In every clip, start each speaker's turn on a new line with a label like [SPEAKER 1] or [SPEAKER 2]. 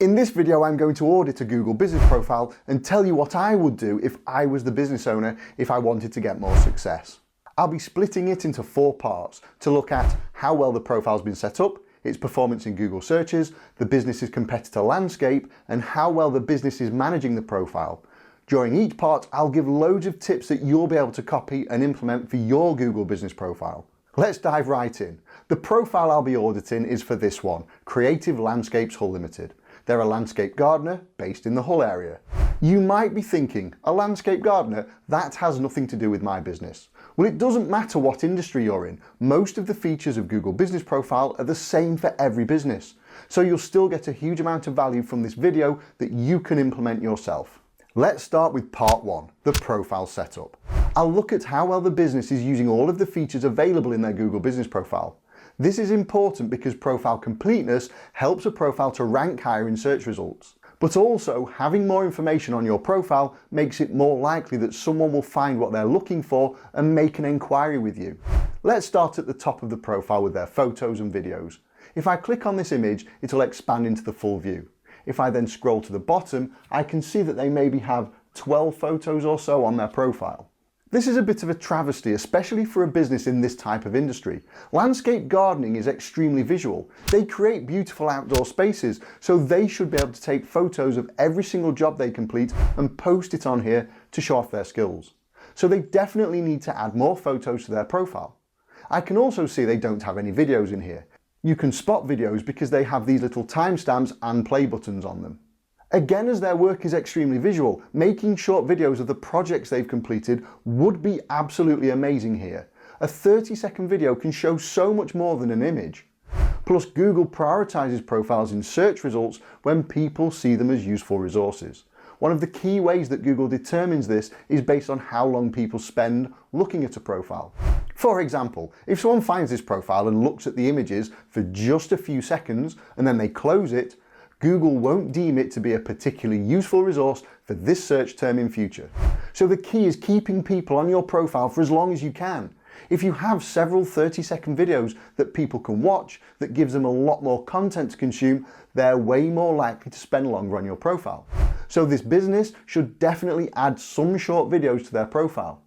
[SPEAKER 1] In this video, I'm going to audit a Google business profile and tell you what I would do if I was the business owner if I wanted to get more success. I'll be splitting it into 4 parts to look at how well the profile's been set up, its performance in Google searches, the business's competitor landscape, and how well the business is managing the profile. During each part, I'll give loads of tips that you'll be able to copy and implement for your Google business profile. Let's dive right in. The profile I'll be auditing is for this one, Creative Landscapes Hull Limited. They're a landscape gardener based in the Hull area. You might be thinking, a landscape gardener? That has nothing to do with my business. Well, it doesn't matter what industry you're in. Most of the features of Google Business Profile are the same for every business. So you'll still get a huge amount of value from this video that you can implement yourself. Let's start with part 1, the profile setup. I'll look at how well the business is using all of the features available in their Google Business Profile. This is important because profile completeness helps a profile to rank higher in search results. But also, having more information on your profile makes it more likely that someone will find what they're looking for and make an inquiry with you. Let's start at the top of the profile with their photos and videos. If I click on this image, it'll expand into the full view. If I then scroll to the bottom, I can see that they maybe have 12 photos or so on their profile. This is a bit of a travesty, especially for a business in this type of industry. Landscape gardening is extremely visual. They create beautiful outdoor spaces, so they should be able to take photos of every single job they complete and post it on here to show off their skills. So they definitely need to add more photos to their profile. I can also see they don't have any videos in here. You can spot videos because they have these little timestamps and play buttons on them. Again, as their work is extremely visual, making short videos of the projects they've completed would be absolutely amazing here. A 30-second video can show so much more than an image. Plus, Google prioritizes profiles in search results when people see them as useful resources. One of the key ways that Google determines this is based on how long people spend looking at a profile. For example, if someone finds this profile and looks at the images for just a few seconds and then they close it, Google won't deem it to be a particularly useful resource for this search term in future. So the key is keeping people on your profile for as long as you can. If you have several 30-second videos that people can watch, that gives them a lot more content to consume, they're way more likely to spend longer on your profile. So this business should definitely add some short videos to their profile.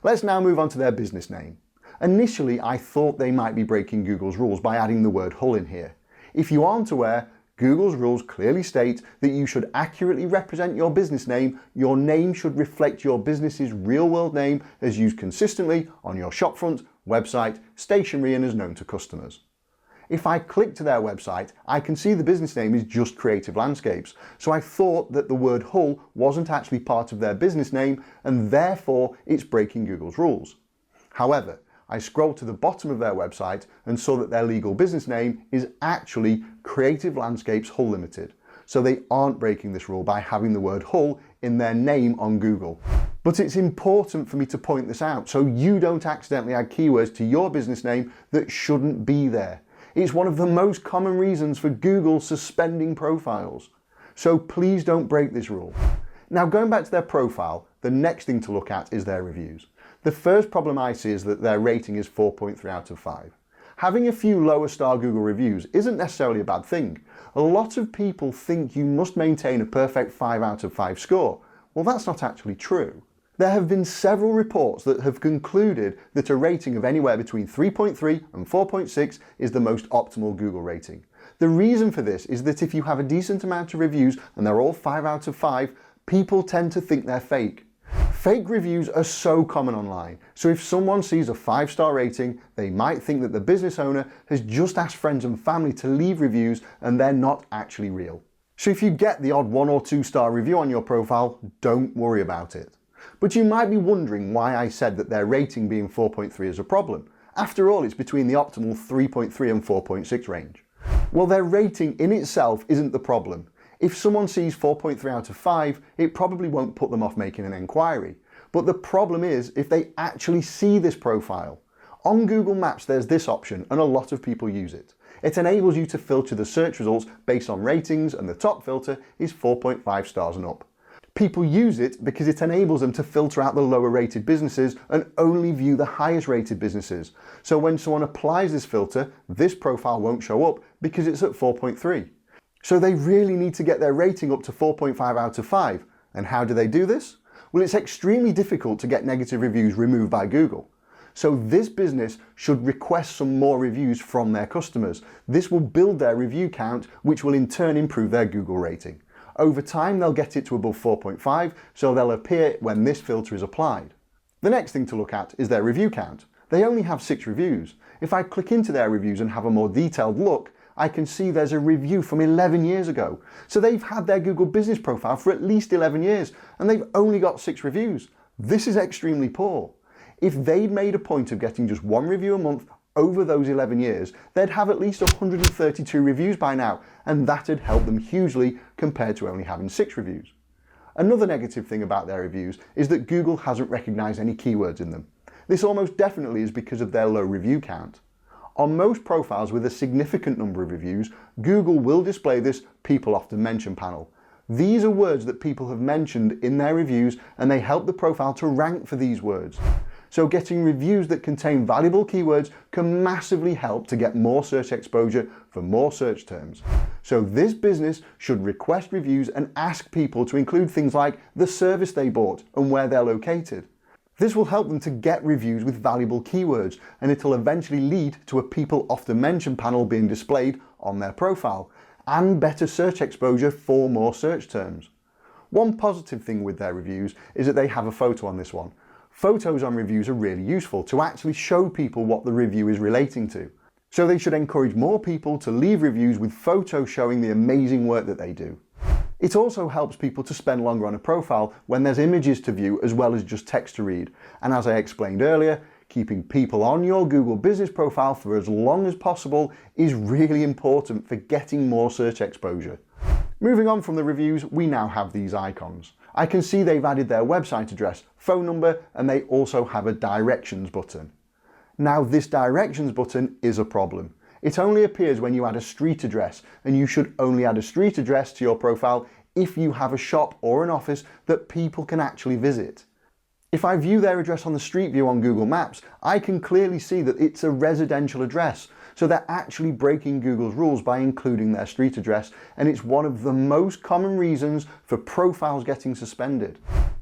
[SPEAKER 1] Let's now move on to their business name. Initially, I thought they might be breaking Google's rules by adding the word Hull in here. If you aren't aware, Google's rules clearly state that you should accurately represent your business name. Your name should reflect your business's real-world name as used consistently on your shopfront, website, stationery, and as known to customers. If I click to their website, I can see the business name is just Creative Landscapes, so I thought that the word Hull wasn't actually part of their business name and therefore it's breaking Google's rules. However, I scrolled to the bottom of their website and saw that their legal business name is actually Creative Landscapes Hull Limited, so they aren't breaking this rule by having the word Hull in their name on Google. But it's important for me to point this out so you don't accidentally add keywords to your business name that shouldn't be there. It's one of the most common reasons for Google suspending profiles. So please don't break this rule. Now, going back to their profile, the next thing to look at is their reviews. The first problem I see is that their rating is 4.3 out of 5. Having a few lower star Google reviews isn't necessarily a bad thing. A lot of people think you must maintain a perfect 5 out of 5 score. Well, that's not actually true. There have been several reports that have concluded that a rating of anywhere between 3.3 and 4.6 is the most optimal Google rating. The reason for this is that if you have a decent amount of reviews and they're all 5 out of 5, people tend to think they're fake. Fake reviews are so common online, so if someone sees a 5-star rating, they might think that the business owner has just asked friends and family to leave reviews and they're not actually real. So if you get the odd 1 or 2-star review on your profile, don't worry about it. But you might be wondering why I said that their rating being 4.3 is a problem. After all, it's between the optimal 3.3 and 4.6 range. Well, their rating in itself isn't the problem. If someone sees 4.3 out of 5, it probably won't put them off making an inquiry. But the problem is if they actually see this profile. On Google Maps, there's this option, and a lot of people use it. It enables you to filter the search results based on ratings, and the top filter is 4.5 stars and up. People use it because it enables them to filter out the lower rated businesses and only view the highest rated businesses. So when someone applies this filter, this profile won't show up because it's at 4.3. So they really need to get their rating up to 4.5 out of 5. And how do they do this? Well, it's extremely difficult to get negative reviews removed by Google. So this business should request some more reviews from their customers. This will build their review count, which will in turn improve their Google rating. Over time, they'll get it to above 4.5, so they'll appear when this filter is applied. The next thing to look at is their review count. They only have 6 reviews. If I click into their reviews and have a more detailed look, I can see there's a review from 11 years ago. So they've had their Google Business Profile for at least 11 years, and they've only got 6 reviews. This is extremely poor. If they'd made a point of getting just 1 review a month over those 11 years, they'd have at least 132 reviews by now, and that'd help them hugely compared to only having 6 reviews. Another negative thing about their reviews is that Google hasn't recognized any keywords in them. This almost definitely is because of their low review count. On most profiles with a significant number of reviews, Google will display this people often mention panel. These are words that people have mentioned in their reviews, and they help the profile to rank for these words. So getting reviews that contain valuable keywords can massively help to get more search exposure for more search terms. So this business should request reviews and ask people to include things like the service they bought and where they're located. This will help them to get reviews with valuable keywords, and it'll eventually lead to a people often mentioned panel being displayed on their profile and better search exposure for more search terms. One positive thing with their reviews is that they have a photo on this one. Photos on reviews are really useful to actually show people what the review is relating to. So they should encourage more people to leave reviews with photos showing the amazing work that they do. It also helps people to spend longer on a profile when there's images to view as well as just text to read. And as I explained earlier, keeping people on your Google Business Profile for as long as possible is really important for getting more search exposure. Moving on from the reviews, we now have these icons. I can see they've added their website address, phone number, and they also have a directions button. Now this directions button is a problem. It only appears when you add a street address, and you should only add a street address to your profile if you have a shop or an office that people can actually visit. If I view their address on the street view on Google Maps, I can clearly see that it's a residential address. So they're actually breaking Google's rules by including their street address, and it's one of the most common reasons for profiles getting suspended.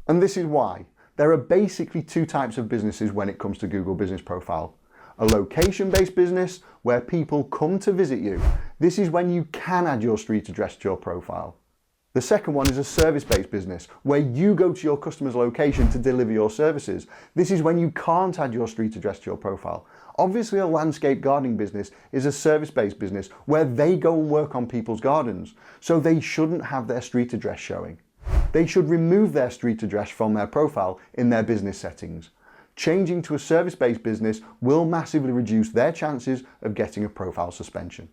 [SPEAKER 1] And this is why. There are basically 2 types of businesses when it comes to Google Business Profile. A location-based business where people come to visit you. This is when you can add your street address to your profile. The second one is a service-based business where you go to your customer's location to deliver your services. This is when you can't add your street address to your profile. Obviously, a landscape gardening business is a service-based business where they go and work on people's gardens, so they shouldn't have their street address showing. They should remove their street address from their profile in their business settings. Changing to a service-based business will massively reduce their chances of getting a profile suspension.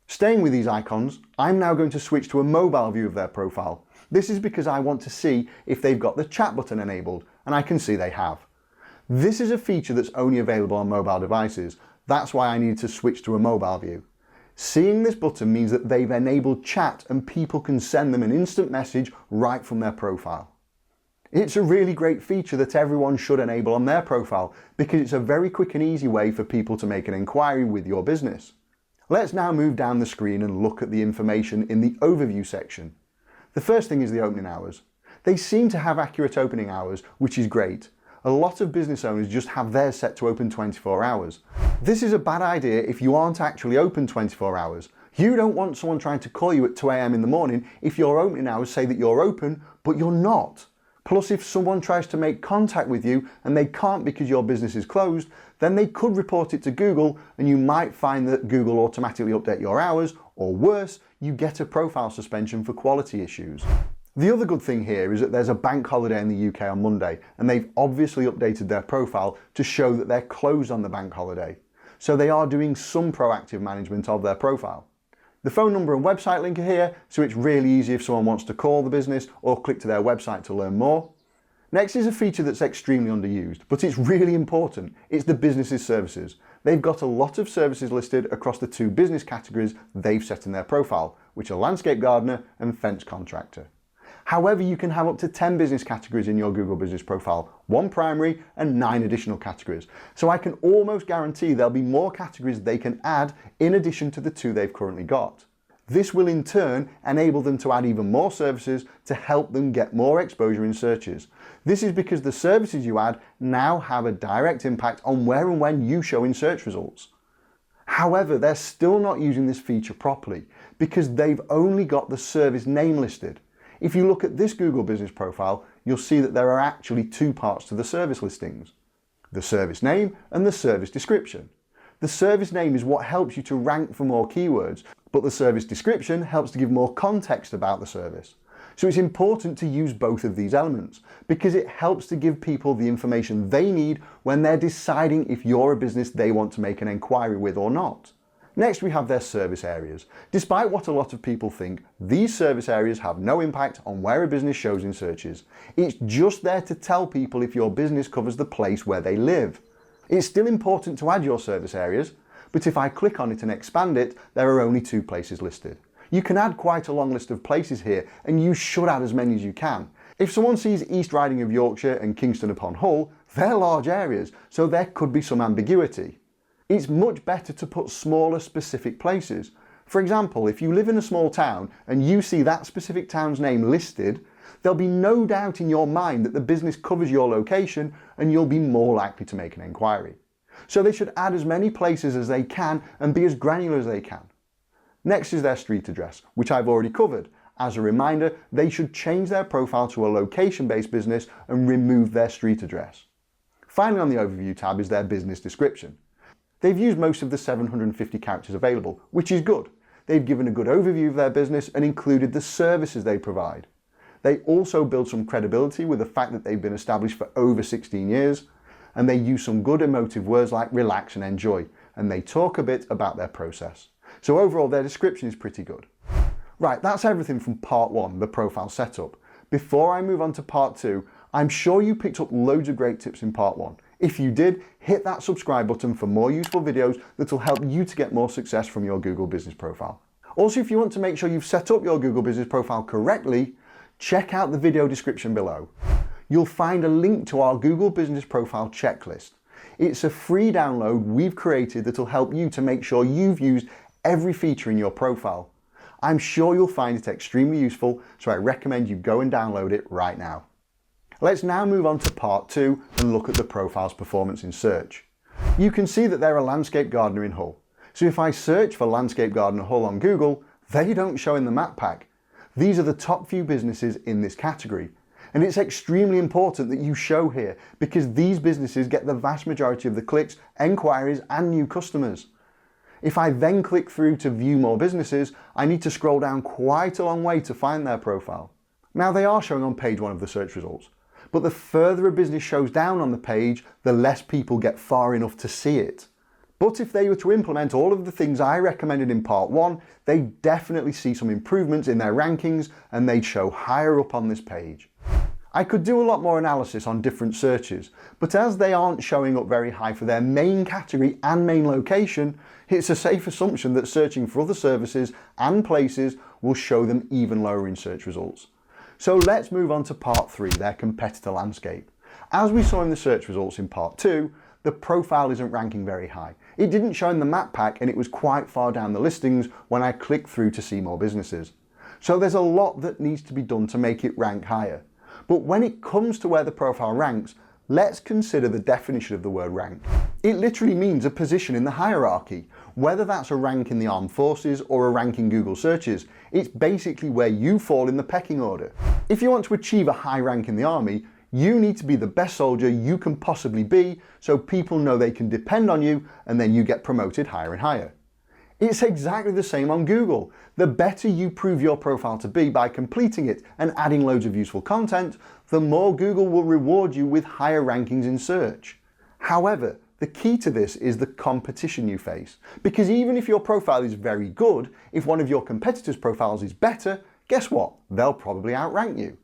[SPEAKER 1] Staying with these icons, I'm now going to switch to a mobile view of their profile. This is because I want to see if they've got the chat button enabled, and I can see they have. This is a feature that's only available on mobile devices. That's why I needed to switch to a mobile view. Seeing this button means that they've enabled chat and people can send them an instant message right from their profile. It's a really great feature that everyone should enable on their profile because it's a very quick and easy way for people to make an inquiry with your business. Let's now move down the screen and look at the information in the overview section. The first thing is the opening hours. They seem to have accurate opening hours, which is great. A lot of business owners just have theirs set to open 24 hours. This is a bad idea if you aren't actually open 24 hours. You don't want someone trying to call you at 2 AM in the morning if your opening hours say that you're open, but you're not. Plus, if someone tries to make contact with you and they can't because your business is closed, then they could report it to Google and you might find that Google automatically update your hours, or worse, you get a profile suspension for quality issues. The other good thing here is that there's a bank holiday in the UK on Monday, and they've obviously updated their profile to show that they're closed on the bank holiday. So they are doing some proactive management of their profile. The phone number and website link are here, so it's really easy if someone wants to call the business or click to their website to learn more. Next is a feature that's extremely underused, but it's really important. It's the business's services. They've got a lot of services listed across the 2 business categories they've set in their profile, which are landscape gardener and fence contractor. However, you can have up to 10 business categories in your Google Business Profile, 1 primary and 9 additional categories. So I can almost guarantee there'll be more categories they can add in addition to the 2 they've currently got. This will in turn enable them to add even more services to help them get more exposure in searches. This is because the services you add now have a direct impact on where and when you show in search results. However, they're still not using this feature properly because they've only got the service name listed. If you look at this Google Business Profile, you'll see that there are actually two parts to the service listings: the service name and the service description. The service name is what helps you to rank for more keywords, but the service description helps to give more context about the service. So it's important to use both of these elements because it helps to give people the information they need when they're deciding if you're a business they want to make an inquiry with or not. Next, we have their service areas. Despite what a lot of people think, these service areas have no impact on where a business shows in searches. It's just there to tell people if your business covers the place where they live. It's still important to add your service areas, but if I click on it and expand it, there are only 2 places listed. You can add quite a long list of places here, and you should add as many as you can. If someone sees East Riding of Yorkshire and Kingston upon Hull, they're large areas, so there could be some ambiguity. It's much better to put smaller specific places. For example, if you live in a small town and you see that specific town's name listed, there'll be no doubt in your mind that the business covers your location and you'll be more likely to make an inquiry. So they should add as many places as they can and be as granular as they can. Next is their street address, which I've already covered. As a reminder, they should change their profile to a location-based business and remove their street address. Finally, on the overview tab is their business description. They've used most of the 750 characters available, which is good. They've given a good overview of their business and included the services they provide. They also build some credibility with the fact that they've been established for over 16 years, and they use some good emotive words like relax and enjoy, and they talk a bit about their process. So overall, their description is pretty good. Right, that's everything from part 1, the profile setup. Before I move on to part 2, I'm sure you picked up loads of great tips in part 1. If you did, hit that subscribe button for more useful videos that will help you to get more success from your Google Business Profile. Also, if you want to make sure you've set up your Google Business Profile correctly, check out the video description below. You'll find a link to our Google Business Profile checklist. It's a free download we've created that will help you to make sure you've used every feature in your profile. I'm sure you'll find it extremely useful, so I recommend you go and download it right now. Let's now move on to part 2 and look at the profile's performance in search. You can see that they're a landscape gardener in Hull. So if I search for landscape gardener Hull on Google, they don't show in the map pack. These are the top few businesses in this category. And it's extremely important that you show here because these businesses get the vast majority of the clicks, enquiries and new customers. If I then click through to view more businesses, I need to scroll down quite a long way to find their profile. Now they are showing on page 1 of the search results, but the further a business shows down on the page, the less people get far enough to see it. But if they were to implement all of the things I recommended in part 1, they'd definitely see some improvements in their rankings and they'd show higher up on this page. I could do a lot more analysis on different searches, but as they aren't showing up very high for their main category and main location, it's a safe assumption that searching for other services and places will show them even lower in search results. So let's move on to part 3, their competitor landscape. As we saw in the search results in part 2, the profile isn't ranking very high. It didn't show in the map pack and it was quite far down the listings when I clicked through to see more businesses. So there's a lot that needs to be done to make it rank higher. But when it comes to where the profile ranks, let's consider the definition of the word rank. It literally means a position in the hierarchy. Whether that's a rank in the armed forces or a rank in Google searches, it's basically where you fall in the pecking order. If you want to achieve a high rank in the army, you need to be the best soldier you can possibly be so people know they can depend on you and then you get promoted higher and higher. It's exactly the same on Google. The better you prove your profile to be by completing it and adding loads of useful content, the more Google will reward you with higher rankings in search. However, the key to this is the competition you face. Because even if your profile is very good, if one of your competitors' profiles is better, guess what? They'll probably outrank you.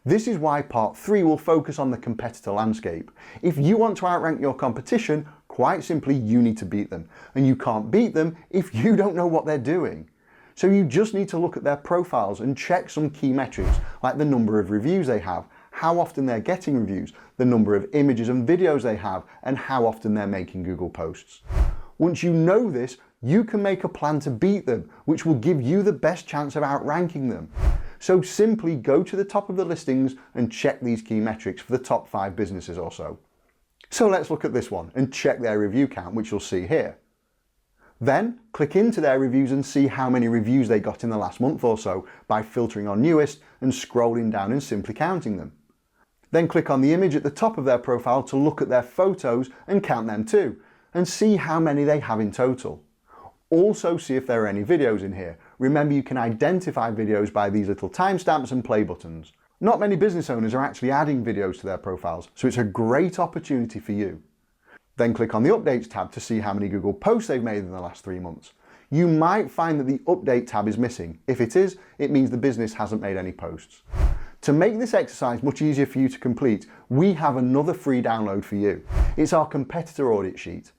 [SPEAKER 1] This is why part 3 will focus on the competitor landscape. If you want to outrank your competition, quite simply you need to beat them. And you can't beat them if you don't know what they're doing. So you just need to look at their profiles and check some key metrics like the number of reviews they have, how often they're getting reviews, the number of images and videos they have, and how often they're making Google posts. Once you know this, you can make a plan to beat them, which will give you the best chance of outranking them. So simply go to the top of the listings and check these key metrics for the top 5 businesses or so. So let's look at this one and check their review count, which you'll see here. Then click into their reviews and see how many reviews they got in the last month or so by filtering on newest and scrolling down and simply counting them. Then click on the image at the top of their profile to look at their photos and count them too, and see how many they have in total. Also see if there are any videos in here. Remember, you can identify videos by these little timestamps and play buttons. Not many business owners are actually adding videos to their profiles, so it's a great opportunity for you. Then click on the Updates tab to see how many Google posts they've made in the last 3 months. You might find that the Update tab is missing. If it is, it means the business hasn't made any posts. To make this exercise much easier for you to complete, we have another free download for you. It's our competitor audit sheet.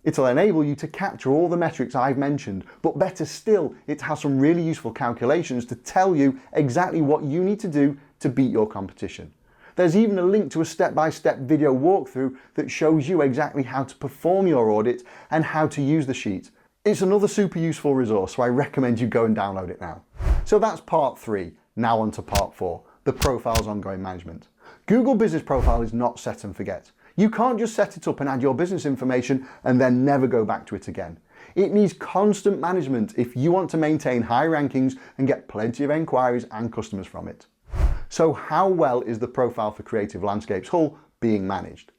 [SPEAKER 1] It'll enable you to capture all the metrics I've mentioned, but better still, it has some really useful calculations to tell you exactly what you need to do to beat your competition. There's even a link to a step-by-step video walkthrough that shows you exactly how to perform your audit and how to use the sheet. It's another super useful resource, so I recommend you go and download it now. So that's part 3. Now on to part 4, the profile's ongoing management. Google Business Profile is not set and forget. You can't just set it up and add your business information and then never go back to it again. It needs constant management if you want to maintain high rankings and get plenty of inquiries and customers from it. So how well is the profile for Creative Landscapes Hull being managed?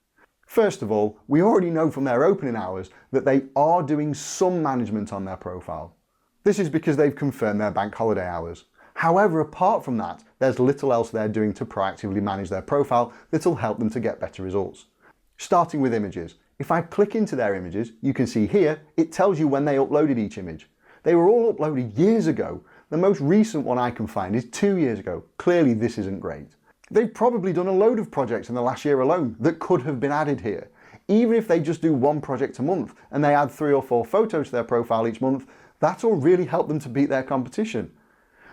[SPEAKER 1] First of all, we already know from their opening hours that they are doing some management on their profile. This is because they've confirmed their bank holiday hours. However, apart from that, there's little else they're doing to proactively manage their profile that'll help them to get better results. Starting with images. If I click into their images, you can see here, it tells you when they uploaded each image. They were all uploaded years ago. The most recent one I can find is 2 years ago. Clearly this isn't great. They've probably done a load of projects in the last year alone that could have been added here. Even if they just do 1 project a month and they add 3 or 4 photos to their profile each month, that'll really help them to beat their competition.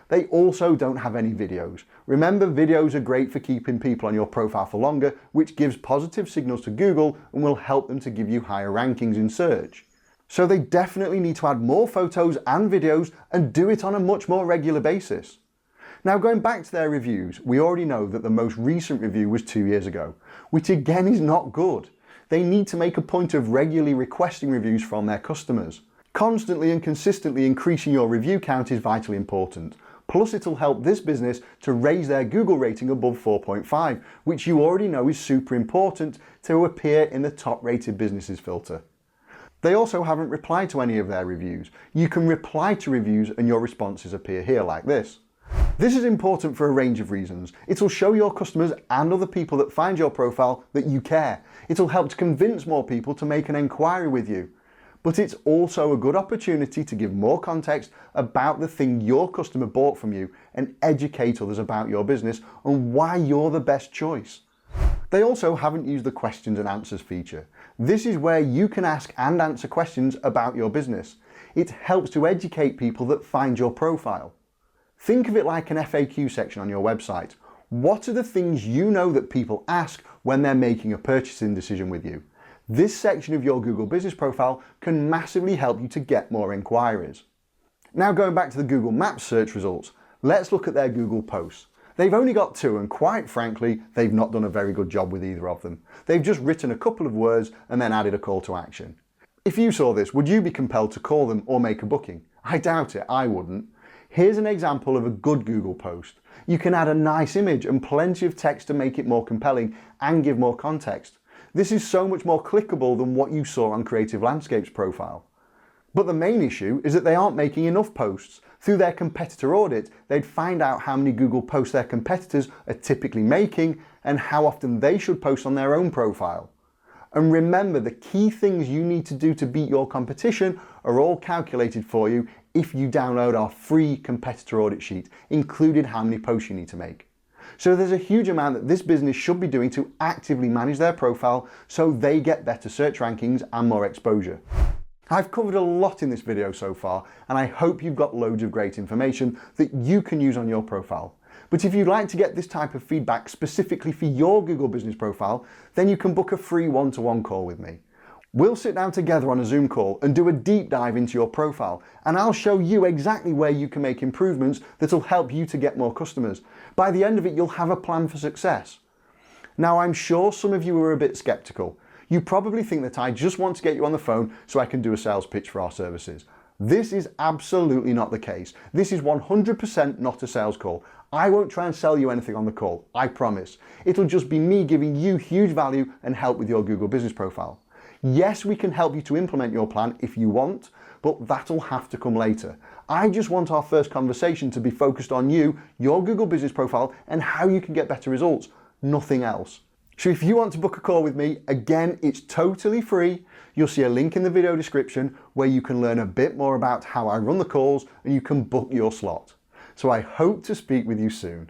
[SPEAKER 1] They also don't have any videos. Remember, videos are great for keeping people on your profile for longer, which gives positive signals to Google and will help them to give you higher rankings in search. So they definitely need to add more photos and videos and do it on a much more regular basis. Now, going back to their reviews, we already know that the most recent review was 2 years ago, which again is not good. They need to make a point of regularly requesting reviews from their customers. Constantly and consistently increasing your review count is vitally important. Plus, it'll help this business to raise their Google rating above 4.5, which you already know is super important to appear in the top rated businesses filter. They also haven't replied to any of their reviews. You can reply to reviews and your responses appear here like this. This is important for a range of reasons. It'll show your customers and other people that find your profile that you care. It'll help to convince more people to make an inquiry with you. But it's also a good opportunity to give more context about the thing your customer bought from you and educate others about your business and why you're the best choice. They also haven't used the questions and answers feature. This is where you can ask and answer questions about your business. It helps to educate people that find your profile. Think of it like an FAQ section on your website. What are the things you know that people ask when they're making a purchasing decision with you? This section of your Google Business Profile can massively help you to get more inquiries. Now, going back to the Google Maps search results, let's look at their Google posts. They've only got 2 and quite frankly, they've not done a very good job with either of them. They've just written a couple of words and then added a call to action. If you saw this, would you be compelled to call them or make a booking? I doubt it, I wouldn't. Here's an example of a good Google post. You can add a nice image and plenty of text to make it more compelling and give more context. This is so much more clickable than what you saw on Creative Landscapes profile. But the main issue is that they aren't making enough posts. Through their competitor audit, they'd find out how many Google posts their competitors are typically making and how often they should post on their own profile. And remember, the key things you need to do to beat your competition are all calculated for you if you download our free competitor audit sheet, including how many posts you need to make. So there's a huge amount that this business should be doing to actively manage their profile so they get better search rankings and more exposure. I've covered a lot in this video so far, and I hope you've got loads of great information that you can use on your profile. But if you'd like to get this type of feedback specifically for your Google Business Profile, then you can book a free one-to-one call with me. We'll sit down together on a Zoom call and do a deep dive into your profile, and I'll show you exactly where you can make improvements that'll help you to get more customers. By the end of it, you'll have a plan for success. Now, I'm sure some of you are a bit skeptical. You probably think that I just want to get you on the phone so I can do a sales pitch for our services. This is absolutely not the case. This is 100% not a sales call. I won't try and sell you anything on the call, I promise. It'll just be me giving you huge value and help with your Google Business Profile. Yes, we can help you to implement your plan if you want, but that'll have to come later. I just want our first conversation to be focused on you, your Google Business Profile, and how you can get better results, nothing else. So if you want to book a call with me, again, it's totally free. You'll see a link in the video description where you can learn a bit more about how I run the calls and you can book your slot. So I hope to speak with you soon.